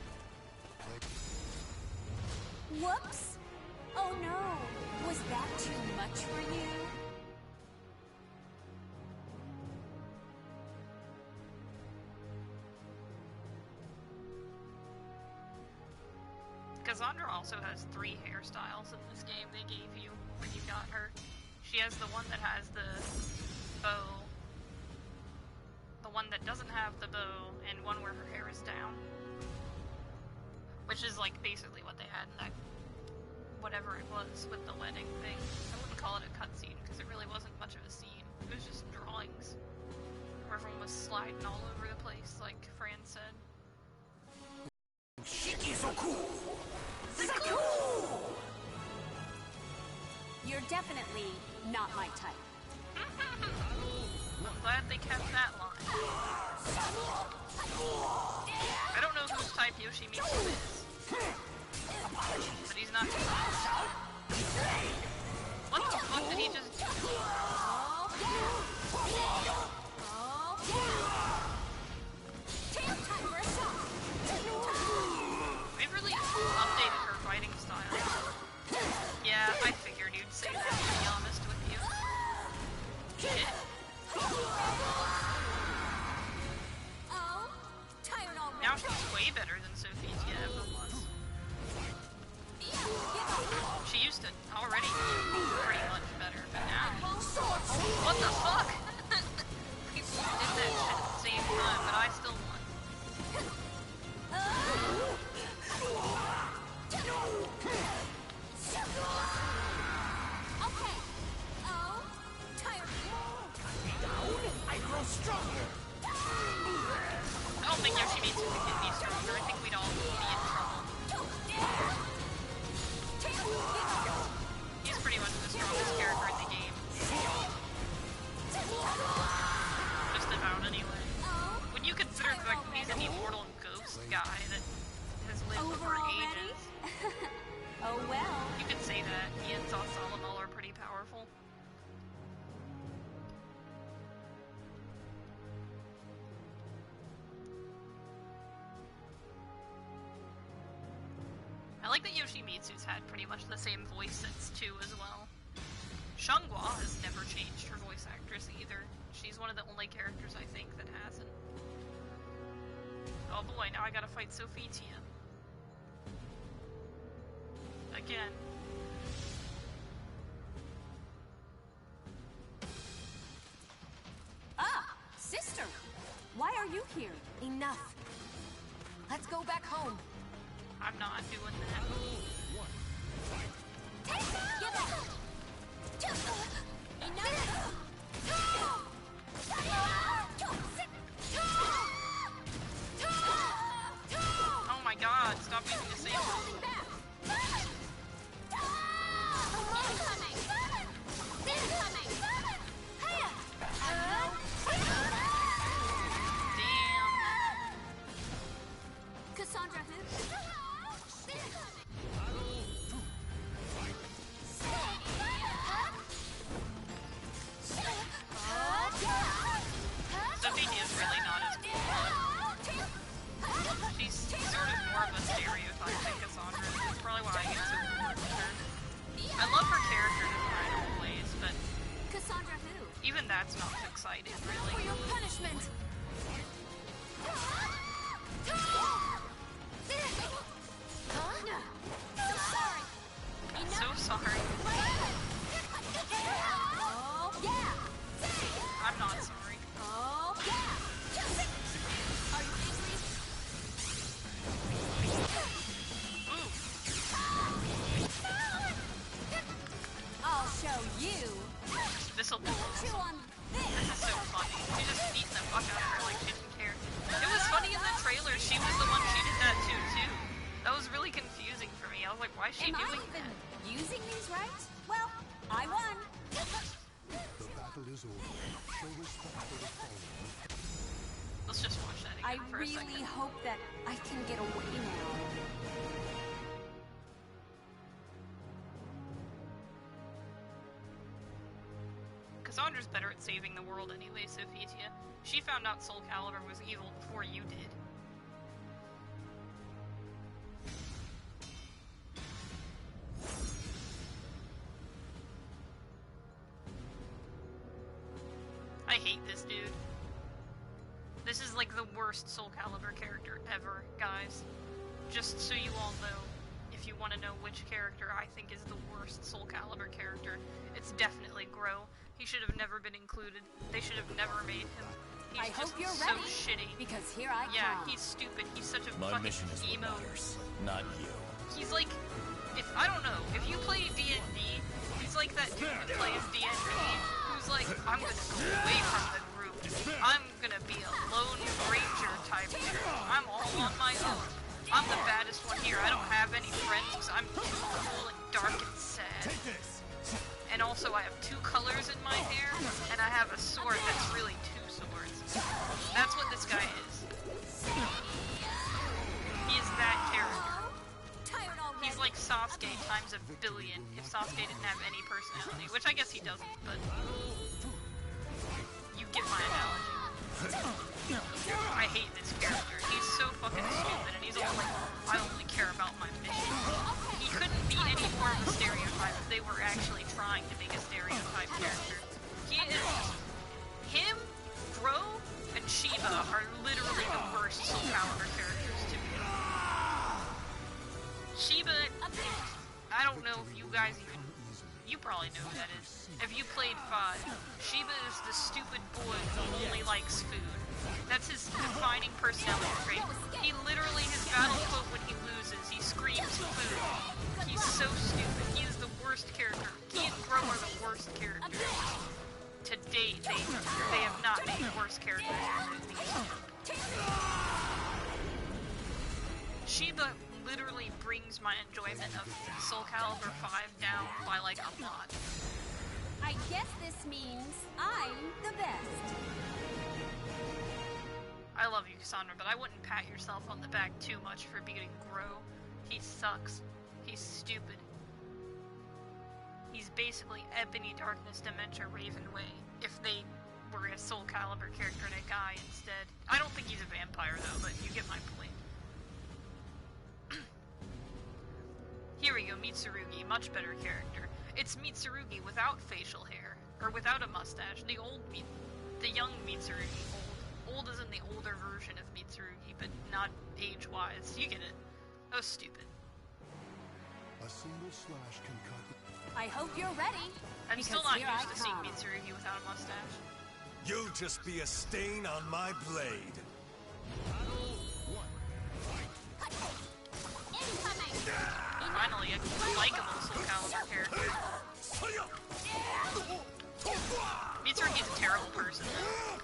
Whoops. Oh no. Was that too much for you? Cassandra also has 3 hairstyles in this game they gave you when you got her. She has the one that has the bow, the one that doesn't have the bow, and one where her hair is down. Which is like basically what they had in that, whatever it was with the wedding thing. I wouldn't call it a cutscene because it really wasn't much of a scene. It was just drawings. Where everyone was sliding all over the place, like Fran said. You're definitely not my type. I'm glad they kept that line. I don't know whose type Yoshimitsu is. But he's not. What the fuck did he just do? They really updated her fighting style. Yeah, I figured you'd say that, to be honest with you. Shit. Now she's way better than Sophie's ever was. She used to already be pretty much better, but now... What the fuck? People did that shit at the same time, but I still won. Okay. Oh, tired. I grow stronger. I don't think Yoshimitsu could get me stronger. I think we'd all be in trouble. He's pretty much the strongest character in the game. Just about, anyway. When you consider the fact that he's an immortal ghost badass guy that has lived Over for already? ages. Oh well. You could say that. He and Solomon are pretty powerful. I like that Yoshimitsu's had pretty much the same voice since 2 as well. Shangwa has never changed her voice actress either. She's one of the only characters I think that hasn't. Oh boy, now I gotta fight Sophitia. Again. Ah, sister! Why are you here? Enough. Let's go back home. I'm not doing that. Oh my god, stop using the same move. Cassandra who? Sophinia's really not as cool. She's sort of more of a stereotype than Cassandra. That's probably why I get so bored with her. I love her character design always, but Cassandra who? even that's not exciting, For really. your punishment. So sorry. Oh yeah! I'm not sorry. Oh yeah! Are you angry? Ooh, I'll show you. this'll be Chew awesome. on this. This is so funny. She just beating the fuck out of her like she didn't care. It was funny in the trailer, she was the one she did that to too. That was really confusing for me. I was like, why is she Am I doing even that? using these right? Well, I won. The battle is over. Show respect for the fallen. Let's just watch that I again for a really second. hope that I can get away now. Cassandra's better at saving the world anyway, Sophitia. She found out Soul Calibur was evil before you did. I hate this dude. This is like the worst Soul Calibur character ever, guys. Just so you all know, if you want to know which character I think is the worst Soul Calibur character, it's definitely Gro. He should have never been included. They should have never made him. He's I just hope you're so ready, shitty. because here I Yeah, come. he's stupid. He's such a My fucking mission is what emo. matters, not you. He's like, if I don't know, if you play D&D, he's like that dude who plays D&D, who's like, I'm gonna go away from the group. I'm gonna be a lone ranger type dude. I'm all on my own. I'm the baddest one here. I don't have any friends because I'm too cool and dark and sad. Take this! And also I have 2 colors in my hair, and I have a sword that's really 2 swords. That's what this guy is. He is that character. Tired already. He's like Sasuke times a billion if Sasuke didn't have any personality, which I guess he doesn't, but you get my analogy. I hate this character. He's so fucking stupid, and he's all like, I only care about my mission. He couldn't be any more of a stereotype if they were actually trying to make a stereotype character. He is him, Gro, and Shiva are literally the worst Soul Calibur characters to me. Shiva, I don't know if you guys even, you probably know who that is. If you played 5, Shiva is the stupid boy who only likes food. That's his defining personality trait. He literally, his battle quote when he loses, he screams food. He's so stupid. He is the worst character. He and Gro are the worst characters. To date, they have not made worse characters than these two. Shiva literally brings my enjoyment of Soul Calibur 5 down by like a lot. I guess this means I'm the best. I love you, Cassandra, but I wouldn't pat yourself on the back too much for beating Gro. He sucks. He's stupid. He's basically Ebony Darkness Dementia Ravenway, if they were a Soul Calibur character and a guy instead. I don't think he's a vampire, though, but you get my point. Here we go, Mitsurugi, much better character. It's Mitsurugi without facial hair, or without a mustache. The young Mitsurugi, old as in the older version of Mitsurugi, but not age-wise. You get it. That was stupid. A single slash can cut. I hope you're ready. I'm still not used to seeing Mitsurugi without a mustache. You just be a stain on my blade. Finally, a likable Soul Calibur character. Mitsurugi's a terrible person, though.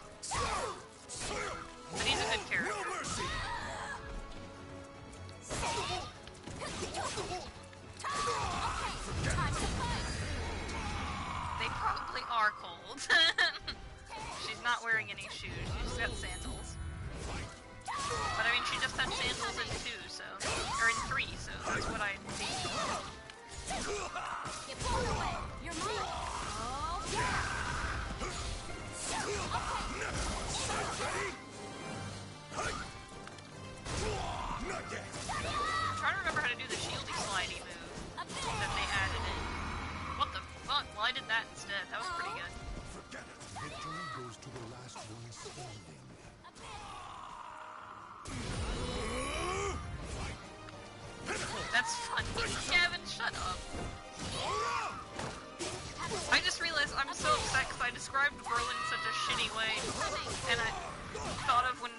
But he's a good character. No mercy. They probably are cold. She's not wearing any shoes, she's got sandals. But I mean, she just had sandals in 2, so... or in 3, so that's what I think. You're mine. Oh, yeah. Not yet. I'm trying to remember how to do the shieldy slidey move that they added in. What the fuck? Well, I did that instead. That was pretty good. Forget it. Victory goes to the last one standing. That's funny. Gavin, shut up. I just realized I'm so upset because I described Bro in such a shitty way. And I thought of when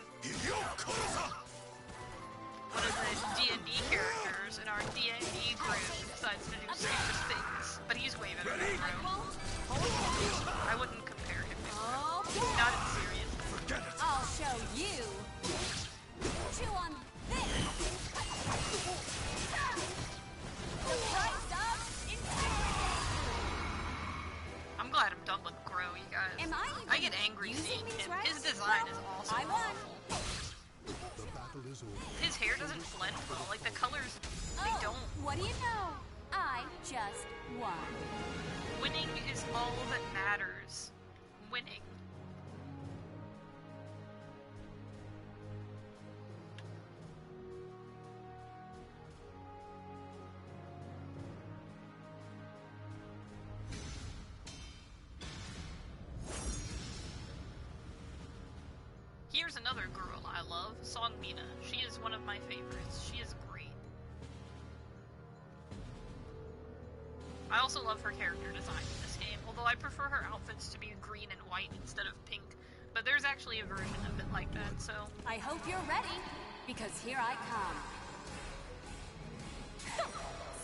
one of the D&D characters in our D&D group decides to do stupid things. But he's way better than Bro. I wouldn't compare him to Bro. Not in serious. Forget it. I'll show you. Chew on this. The price of integrity. I'm glad I'm done with Gro, you guys. Am I get angry seeing him. His design is also I won. awful. The battle is over. His hair doesn't blend well. Like, the colors, they don't. What do you know? I just won. Winning is all that matters. Winning. Here's another girl I love, Songmina. She is one of my favorites. She is great. I also love her character design in this game, although I prefer her outfits to be green and white instead of pink. But there's actually a version of it like that, so... I hope you're ready, because here I come.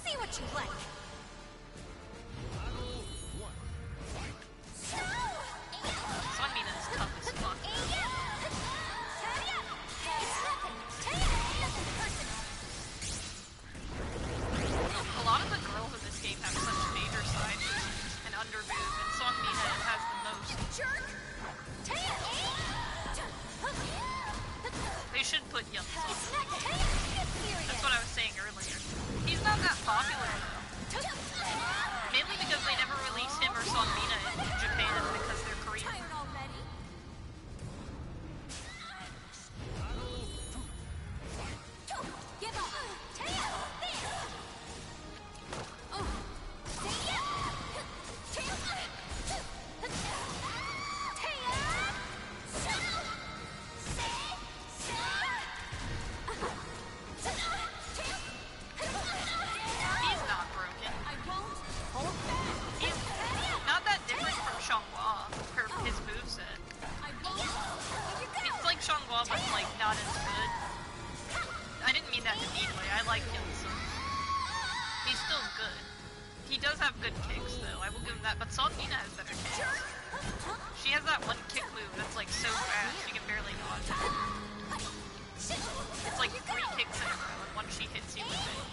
See what you like. Songmina is tough as fuck. A lot of the girls in this game have such major side moves and underboob, and Songmina has the most. They should put young Song. That's what I was saying earlier. He's not that popular though. Mainly because they never release him or Songmina in Japan because they're Korean. Tired already? Give up. He's not broken. I won't hold back. He's not that different from Xianghua, his moveset. I won't. It's like Xianghua, but like not as good. I didn't mean that in a mean way. I like him, so he's still good. He does have good kicks, though. I will give him that. But Songmina has better kicks. She has that one kick move that's like so fast you can barely dodge it. It's like 3 kicks in a row, and once she hits you with it.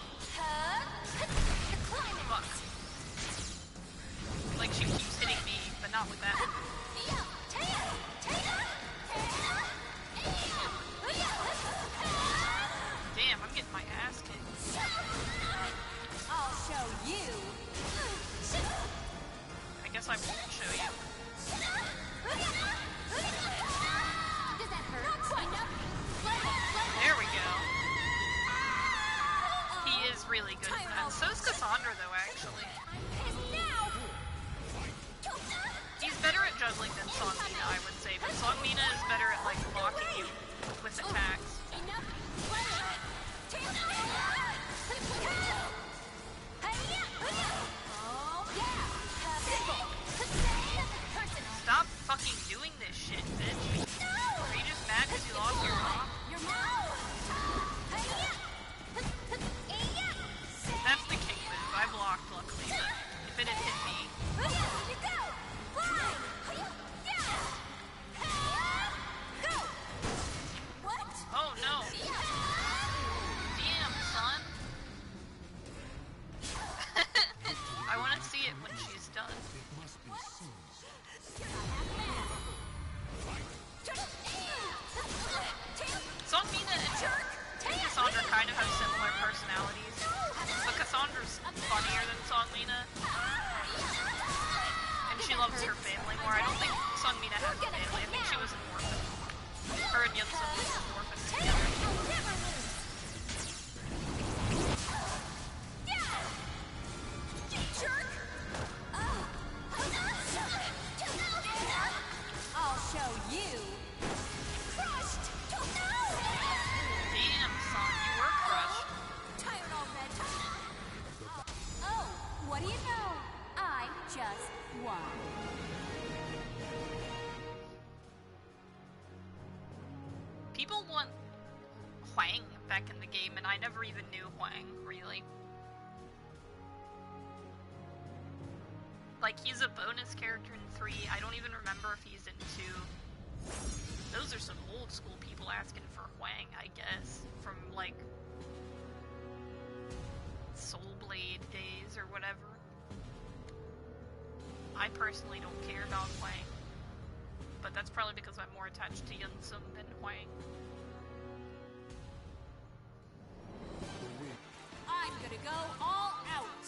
Fuck. Like she keeps hitting me, but not with that. better though, actually. He's better at juggling than Songmina, I would say, but Songmina is better at like blocking you with attacks. Stop fucking doing this shit, bitch. Are you just mad because you lost your mom? That's the king move. I blocked, luckily, but if it had hit me... Oh no! Damn, son! I want to see it when she's done. Songmina and Cassandra kind of have similar personalities, but Cassandra's funnier than Songmina, and she loves her family more. I don't think Songmina has a family. I think she was an orphan. Her and Yunsum was an orphan together. I'll show you. Crushed. Damn, son, you were crushed. Tired already. Oh, what do you know? I just won. People want Huang back in the game, and I never even knew Huang, really. Like, he's a bonus character in 3. I don't even remember if he's in 2. Those are some old school people asking for Huang, I guess. From, like, Soul Blade days or whatever. I personally don't care about Huang. But that's probably because I'm more attached to Yunsum than Huang. I'm gonna go all out.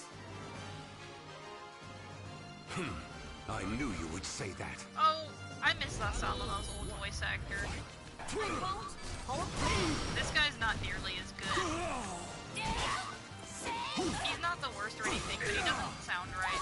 I knew you would say that. Oh, I miss Salomo's old voice actor. This guy's not nearly as good. He's not the worst or anything, but he doesn't sound right.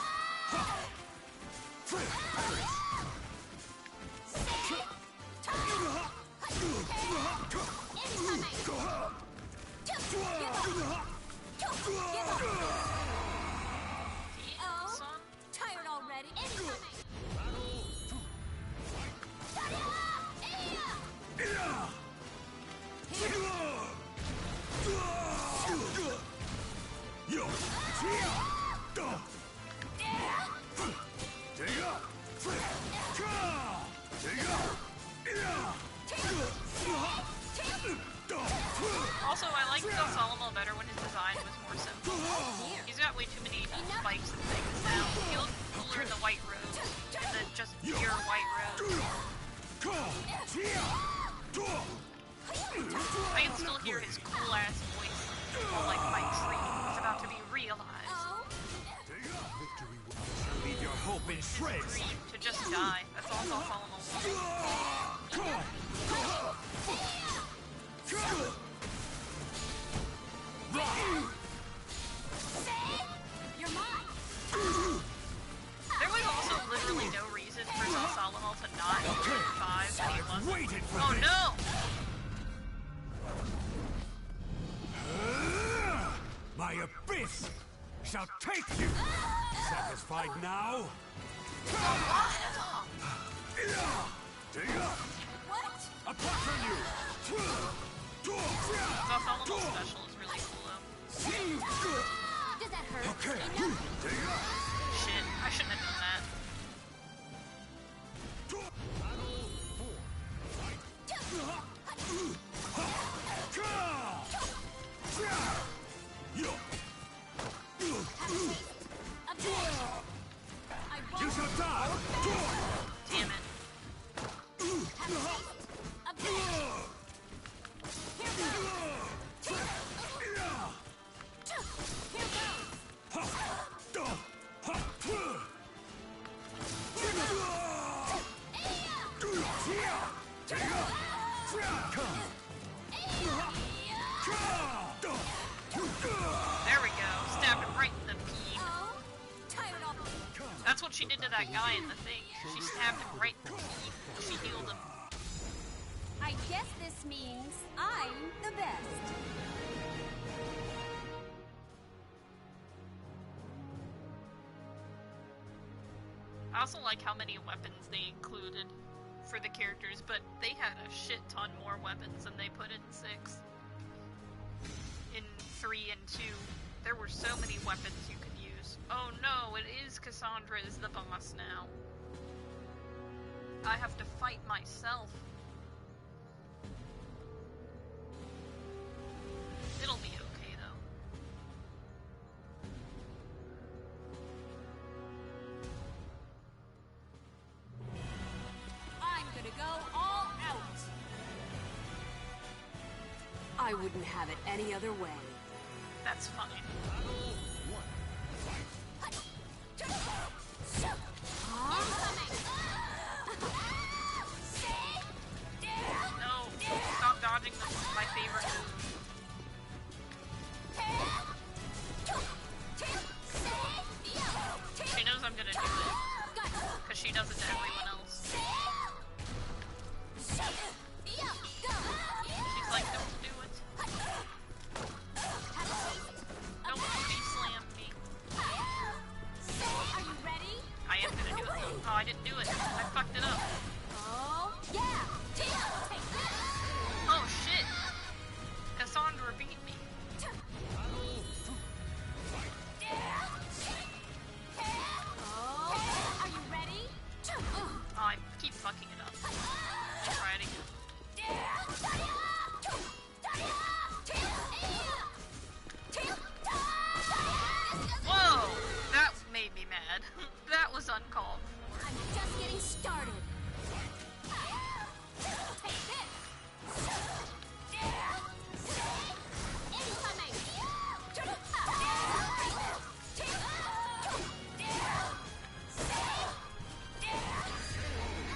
Tired already? Also, I like Salomo better when his design was more simple. He's got way too many spikes and things now. He looks cooler in the white robes, and then just pure white robes. I can still hear his cool-ass voice, like Mike Sleep. It's about to be realized. Leave your hope in His shreds. dream to just die. That's all Salomo wants. You're mine. There was also literally no reason for Salomo to not survive when he wasn't. Waited for Oh this. no! My abyss shall take you. Satisfied now? What? Upon you. Salomo's special is really cool though. Does that hurt? Okay. Shit, I shouldn't have done that. You shall die. Damn it. that guy in the thing. She stabbed him right in the teeth. She healed him. I guess this means I'm the best. I also like how many weapons they included for the characters, but they had a shit ton more weapons than they put in 6. In 3 and 2, there were so many weapons you could use. Oh no, it is Cassandra is the boss now. I have to fight myself. It'll be okay though. I'm gonna go all out. I wouldn't have it any other way. That's fine. No, stop dodging my favorite move. She knows I'm gonna do it, because she does it to everyone else. She's like, don't do it. Don't booty slam me. Are you ready? I am gonna do it though. Oh, I didn't do it. I fucked it up. Oh, yeah. Take this. Oh shit. Cassandra beat me. Oh, are you ready? Oh, I keep fucking it up. Let's try it again. Whoa! That made me mad. That was uncalled for. I'm just getting started. Take this. Incoming.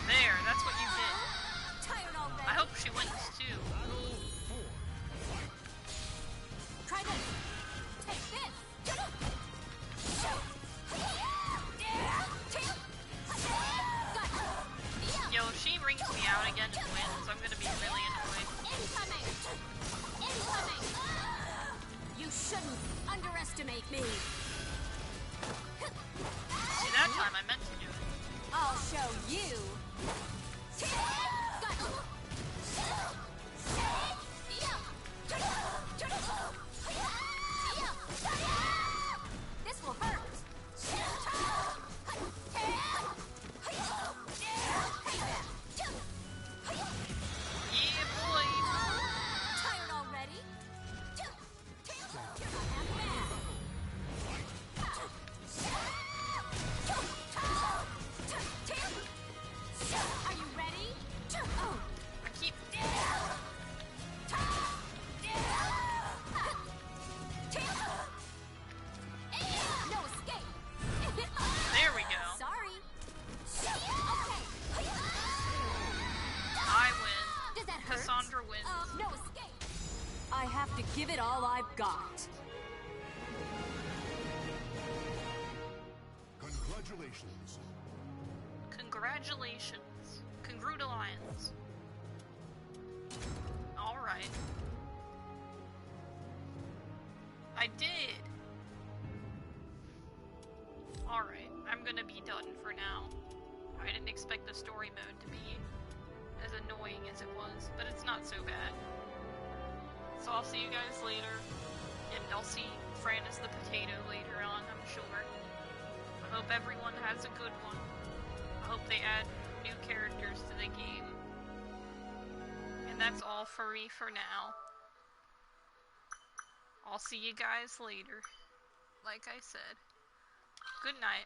There, that's what you did. Tired already? I hope she wins too. Try this. Take this. Yo, if she rings me out again and wins, I'm gonna be really annoyed. Incoming. Incoming. You shouldn't underestimate me. See, that time I meant to do it. I'll show you. This will hurt. Yeah, boy! Tired already? Are you ready? Oh. I keep... No escape. There we go. Sorry. Okay. I win. Does that hurt? Cassandra wins. No escape. I have to give it all I've got. Congratulations. Congratulations. Congrudalions. Alright. I did! Alright, I'm gonna be done for now. I didn't expect the story mode to be as annoying as it was, but it's not so bad. So I'll see you guys later, and I'll see Francis the Potato later on, I'm sure. I hope everyone has a good one. I hope they add new characters to the game. And that's all for me for now. I'll see you guys later. Like I said. Good night.